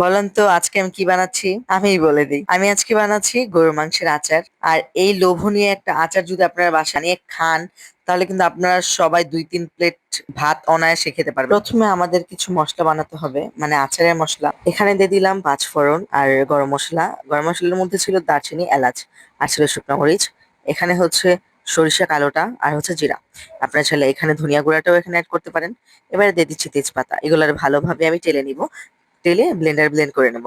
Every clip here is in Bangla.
বলেন তো আজকে আমি কি বানাচ্ছি? আমিই বলে দিই। আমি আজকে বানাচ্ছি গরুর মাংসের আচার। আর এই লোভনীয় একটা আচার যদি আপনারা বাসায় নিয়ে খান, তাহলে কিন্তু আপনারা সবাই ২-৩ প্লেট ভাত অনায়াসে খেতে পারবেন। প্রথমে আমাদের কিছু মসলা বানাতে হবে, মানে আচারের মসলা। এখানে দিয়ে দিলাম ৫ ফোড়ন আর গরম মসলা। গরম মসলার মধ্যে ছিল দারচিনি, এলাচ আর ছিল শুকনো মরিচ। এখানে হচ্ছে সরিষা কালোটা আর হচ্ছে জিরা। আপনারা চাইলে এখানে ধনিয়া গুঁড়াটাও এখানে অ্যাড করতে পারেন। এবারে দিয়ে দিচ্ছি তেজপাতা। এগুলার ভালোভাবে আমি টেলে নিব। টেলে ব্লেন্ড করে নেব।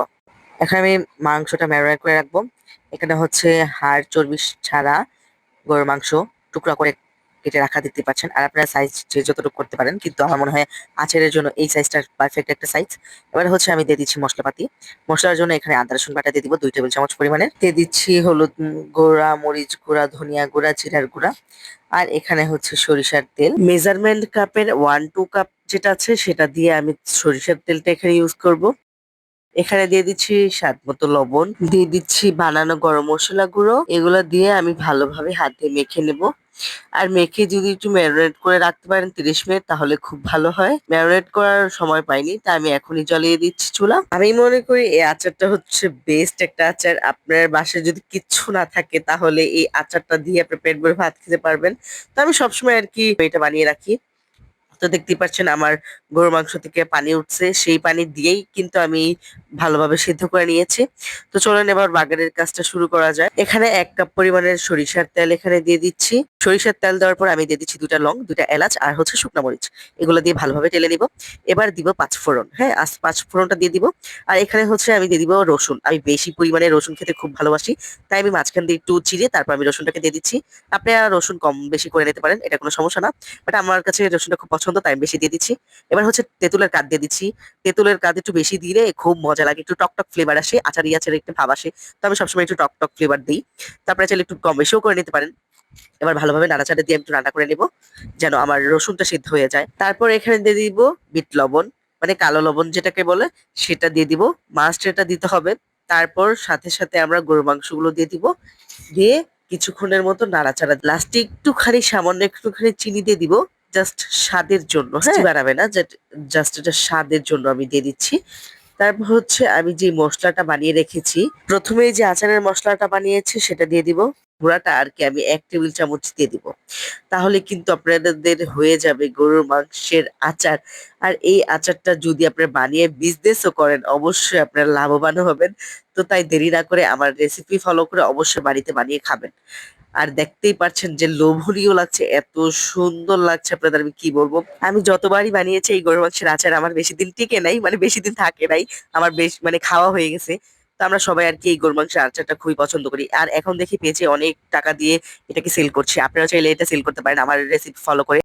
এখন আমি মাংসটা ম্যারিনেট করে রাখবো। এখানে হচ্ছে হাড় চর্বি ছাড়া গরুর মাংস টুকরা করে কেটে রাখা দেখতে পাচ্ছেন। আর আপনারা সাইজ যে যতটুকু করতে পারেন, কিন্তু আমার মনে হয় আচারের জন্য এই সাইজটা পারফেক্ট একটা সাইজ। এবার হচ্ছে আমি দিয়ে দিচ্ছি মশলাপাতি। মশলার জন্য এখানে আদা রসুন বাটা দিয়ে দিব ২ টেবিল চামচ পরিমাণে। দিয়ে দিচ্ছি হলুদ গুঁড়া, মরিচ গুঁড়া, ধনিয়া গুঁড়া, জিরার গুঁড়া। আর এখানে হচ্ছে সরিষার তেল। মেজারমেন্ট কাপের 1-2 কাপ যেটা আছে সেটা দিয়ে আমি সরিষার তেলটা এখানে ইউজ করব। এখানে দিয়ে দিচ্ছি স্বাদ মতো লবণ, দিয়ে দিচ্ছি বানানো গরম মসলা গুঁড়ো। এগুলো দিয়ে আমি ভালোভাবে হাত দিয়ে মেখে নেব। আর মেখে যদি একটু ম্যারিনেট করে রাখতে পারেন ৩০ মিনিট, তাহলে খুব ভালো হয়। ম্যারিনেট করার সময় পাইনি, তাই আমি এখনই জ্বালিয়ে দিচ্ছি চুলা। আমি মনে করি এই আচারটা হচ্ছে বেস্ট একটা আচার। আপনার বাসায় যদি কিচ্ছু না থাকে, তাহলে এই আচারটা দিয়ে আপনি পেট ভরে ভাত খেতে পারবেন। তো আমি সবসময় আর কি এটা বানিয়ে রাখি। তো দেখতেই পাচ্ছেন আমার গরুর মাংস থেকে পানি উঠছে, সেই পানি দিয়েই কিন্তু আমি ভালোভাবে সিদ্ধ করে নিয়েছি। তো চলেন এবার বাগারের কাজটা শুরু করা যায়। এখানে ১ কাপ পরিমাণের সরিষার তেল এখানে দিয়ে দিচ্ছি। সরিষার তেল দেওয়ার পর আমি দিয়ে দিচ্ছি ২টা লং, ২টা এলাচ আর হচ্ছে শুকনো মরিচ। এগুলো দিয়ে ভালোভাবে টেলে নিব। এবার দিব ৫ ফোড়ন। হ্যাঁ, ৫ ফোড়নটা দিয়ে দিব। আর এখানে হচ্ছে আমি দিয়ে দিব রসুন। আমি বেশি পরিমাণে রসুন খেতে খুব ভালোবাসি, তাই আমি মাঝখান দিয়ে একটু চিড়ে তারপর আমি রসুনটাকে দিয়ে দিচ্ছি। আপনারা রসুন কম বেশি করে নিতে পারেন, এটা কোনো সমস্যা না। বাট আমার কাছে রসুনটা খুব পছন্দ, তাই আমি বেশি দিয়ে দিচ্ছি। এবার হচ্ছে তেঁতুলের কাঠ দিয়ে দিচ্ছি। তেঁতুলের কাঠ একটু বেশি দিলে খুব মজা লাগে, একটু টকটক ফ্লেভার আসে, আচারি আচারের একটা ভাব আসে। তো আমি সবসময় একটু টকটক ফ্লেভার দিই। তারপরে চাইলে একটু কম বেশিও করে নিতে পারেন। এবার ভালোভাবে নাড়াচাড়া দিয়ে আমি একটু রান্না করে নিব, যেন আমার রসুনটা সিদ্ধ হয়ে যায়। তারপর এখানে দিয়ে দিব বিট লবণ, মানে কালো লবণ যেটাকে বলে, সেটা দিয়ে দিব। মাস্ট এটা দিতে হবে। তারপর সাথে সাথে আমরা গরুর মাংসগুলো দিয়ে দিব। দিয়ে কিছুক্ষণের মতো নাড়াচাড়া, লাস্টে একটুখানি সামান্য একটুখানি চিনি দিয়ে দিব, জাস্ট স্বাদের জন্য। হ্যাঁ, মিষ্টি বানাবে না, জাস্ট এটা স্বাদের জন্য আমি দিয়ে দিচ্ছি। তারপর হচ্ছে আমি যে মসলাটা বানিয়ে রেখেছি, প্রথমে যে আচারের মশলাটা বানিয়েছি সেটা দিয়ে দিব। গুঁড়াটা আর কি আমি ১ টেবিল চামচ দিয়ে দিব। তাহলে কিন্তু আপনাদের হয়ে যাবে গরুর মাংসের আচার। আর এই আচারটা যদি আপনারা বানিয়ে বিজনেসও করেন, অবশ্যই আপনারা লাভবান হবেন। তো তাই দেরি না করে আমার রেসিপি ফলো করে অবশ্যই বাড়িতে বানিয়ে খাবেন। আর দেখতেই পাচ্ছেন যে লোভনীয় লাগছে, এত সুন্দর লাগছে আপনাদের আমি কি বলবো। আমি যতবারই বানিয়েছি এই গরুর মাংসের আচার, আমার বেশি দিন টিকে নাই, মানে বেশি দিন থাকে নাই। আমার বেশ মানে খাওয়া হয়ে গেছে। তো আমরা সবাই আর কি এই গরুর মাংসের আচারটা খুবই পছন্দ করি। আর এখন দেখি পেজে অনেক টাকা দিয়ে এটাকে সেল করছে। আপনারা চাইলে এটা সেল করতে পারেন আমার রেসিপি ফলো করে।